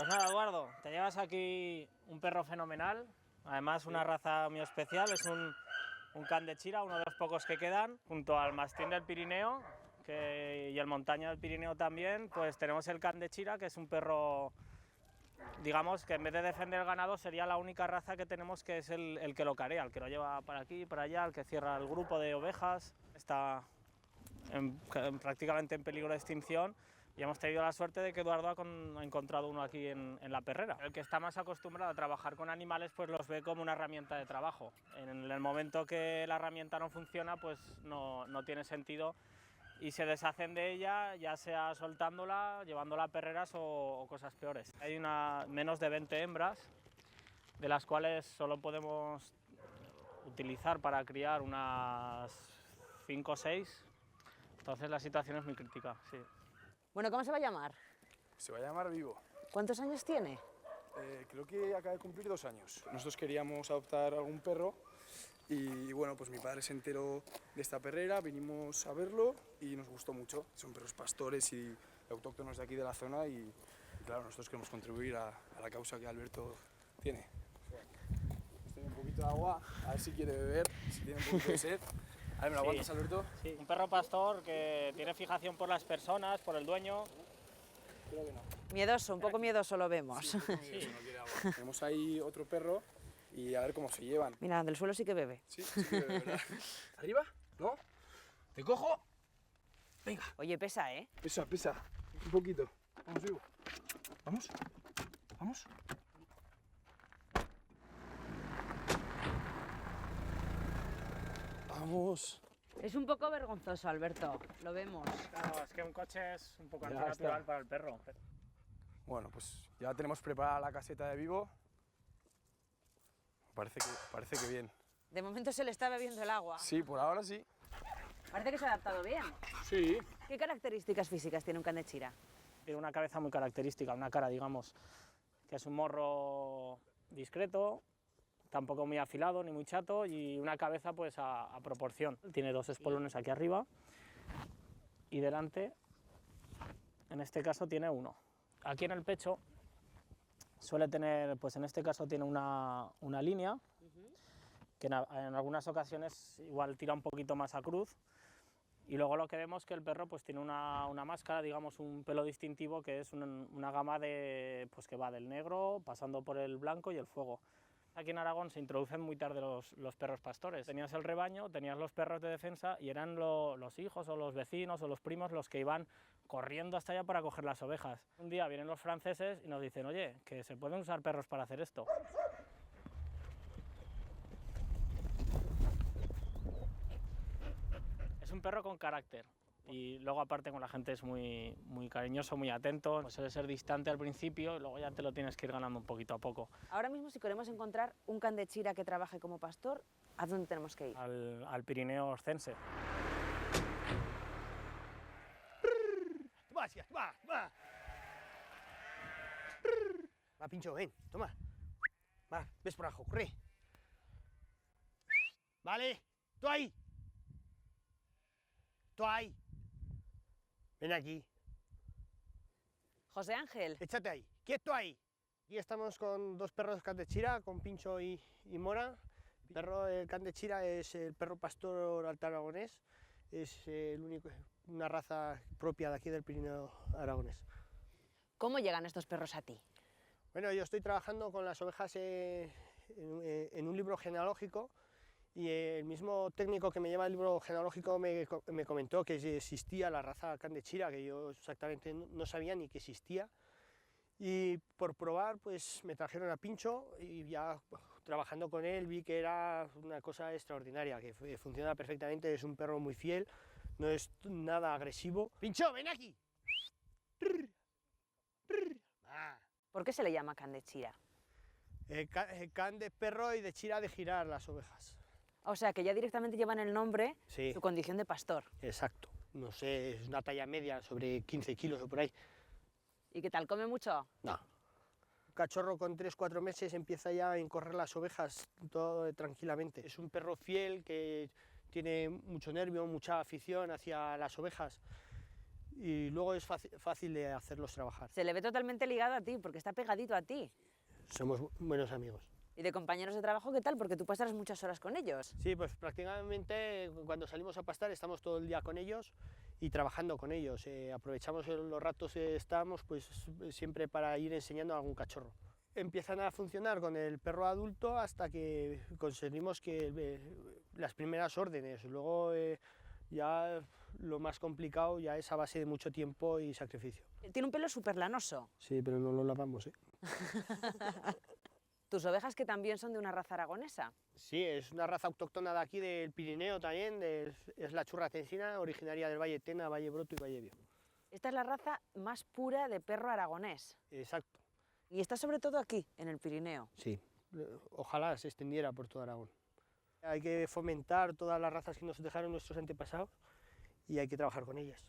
Pues nada, Eduardo, te llevas aquí un perro fenomenal, además una raza muy especial, es un Can de Chira, uno de los pocos que quedan, junto al mastín del Pirineo y el montaña del Pirineo también, pues tenemos el Can de Chira, que es un perro, digamos, que en vez de defender el ganado sería la única raza que tenemos que es el que lo carea, el que lo lleva para aquí, para allá, el que cierra el grupo de ovejas, está prácticamente en peligro de extinción. Y hemos tenido la suerte de que Eduardo ha encontrado uno aquí en la perrera. El que está más acostumbrado a trabajar con animales pues los ve como una herramienta de trabajo. En el momento que la herramienta no funciona pues no tiene sentido y se deshacen de ella, ya sea soltándola, llevándola a perreras o cosas peores. Hay menos de 20 hembras, de las cuales solo podemos utilizar para criar unas 5 o 6, entonces la situación es muy crítica, sí. Bueno, ¿cómo se va a llamar? Se va a llamar Vivo. ¿Cuántos años tiene? Creo que acaba de cumplir 2 años. Nosotros queríamos adoptar algún perro y bueno, pues mi padre se enteró de esta perrera, vinimos a verlo y nos gustó mucho. Son perros pastores y autóctonos de aquí de la zona y claro, nosotros queremos contribuir a la causa que Alberto tiene. Tiene un poquito de agua, a ver si quiere beber, si tiene un poquito de sed. A ver, ¿me lo aguantas, Alberto? Sí, un perro pastor que tiene fijación por las personas, por el dueño. Creo que no. Miedoso, un poco miedoso lo vemos. Sí, un poco miedoso, no quiere agua. Tenemos ahí otro perro y a ver cómo se llevan. Mira, del suelo sí que bebe. Sí, sí que bebe, ¿verdad? ¿Arriba? ¿No? ¿Te cojo? Venga. Oye, pesa, ¿eh? Pesa, pesa. Un poquito. Vamos, Vivo. Vamos. Vamos. Vamos. Es un poco vergonzoso, Alberto, lo vemos. Claro, es que un coche es un poco Ya antinatural está. para el perro. Bueno, pues ya tenemos preparada la caseta de Vivo. Parece que bien. De momento se le está bebiendo el agua. Sí, por ahora sí. Parece que se ha adaptado bien. Sí. ¿Qué características físicas tiene un Can de Chira? Tiene una cabeza muy característica, una cara, digamos, que es un morro discreto, tampoco muy afilado ni muy chato y una cabeza pues a proporción. Tiene 2 espolones aquí arriba y delante, en este caso, tiene 1. Aquí en el pecho suele tener, pues en este caso tiene una línea que en algunas ocasiones igual tira un poquito más a cruz. Y luego lo que vemos es que el perro pues tiene una máscara, digamos un pelo distintivo que es una gama de, pues, que va del negro pasando por el blanco y el fuego. Aquí en Aragón se introducen muy tarde los perros pastores. Tenías el rebaño, tenías los perros de defensa y eran los hijos o los vecinos o los primos los que iban corriendo hasta allá para coger las ovejas. Un día vienen los franceses y nos dicen, oye, que se pueden usar perros para hacer esto. Es un perro con carácter y luego aparte con la gente es muy cariñoso, muy atento, suele ser distante al principio y luego ya te lo tienes que ir ganando un poquito a poco. Ahora mismo, si queremos encontrar un Can de Chira que trabaje como pastor, ¿a dónde tenemos que ir? Al Pirineo Oscense. Va. Va, Pincho, ven, toma. Va, ves por abajo, corre. Vale, tú ahí. Tú ahí. Ven aquí, José Ángel, échate ahí, quieto ahí. Aquí estamos con 2 perros Can de Chira, con Pincho y Mora. El Can de Chira es el perro pastor alto aragonés, es una raza propia de aquí del Pirineo aragonés. ¿cómo llegan estos perros a ti? Bueno, yo estoy trabajando con las ovejas en un libro genealógico y el mismo técnico que me lleva el libro genealógico me comentó que existía la raza Can de Chira, que yo exactamente no sabía ni que existía. Y por probar, pues me trajeron a Pincho y ya trabajando con él vi que era una cosa extraordinaria, que funciona perfectamente, es un perro muy fiel, no es nada agresivo. ¡Pincho, ven aquí! ¿Por qué se le llama Can de Chira? Can de perro y de Chira de girar las ovejas. O sea, que ya directamente llevan el nombre, Sí. su condición de pastor. Exacto. No sé, es una talla media, sobre 15 kilos o por ahí. ¿Y qué tal? ¿Come mucho? No. Un cachorro con 3-4 meses empieza ya a encorrer las ovejas todo tranquilamente. Es un perro fiel que tiene mucho nervio, mucha afición hacia las ovejas y luego es fácil de hacerlos trabajar. Se le ve totalmente ligado a ti, porque está pegadito a ti. Somos buenos amigos. ¿Y de compañeros de trabajo qué tal? Porque tú pasas muchas horas con ellos. Sí, pues prácticamente cuando salimos a pastar estamos todo el día con ellos y trabajando con ellos. Aprovechamos los ratos que estamos pues siempre para ir enseñando a algún cachorro. Empiezan a funcionar con el perro adulto hasta que conseguimos que las primeras órdenes. Luego ya lo más complicado ya es a base de mucho tiempo y sacrificio. Tiene un pelo súper lanoso. Sí, pero no lo lavamos, ¿eh? Tus ovejas que también son de una raza aragonesa. Sí, es una raza autóctona de aquí del Pirineo también, es la churra censina, originaria del Valle Tena, Valle Broto y Valle Bio. Esta es la raza más pura de perro aragonés. Exacto, Y está sobre todo aquí, en el Pirineo. sí. Ojalá se extendiera por todo Aragón. Hay que fomentar todas las razas que nos dejaron nuestros antepasados y hay que trabajar con ellas.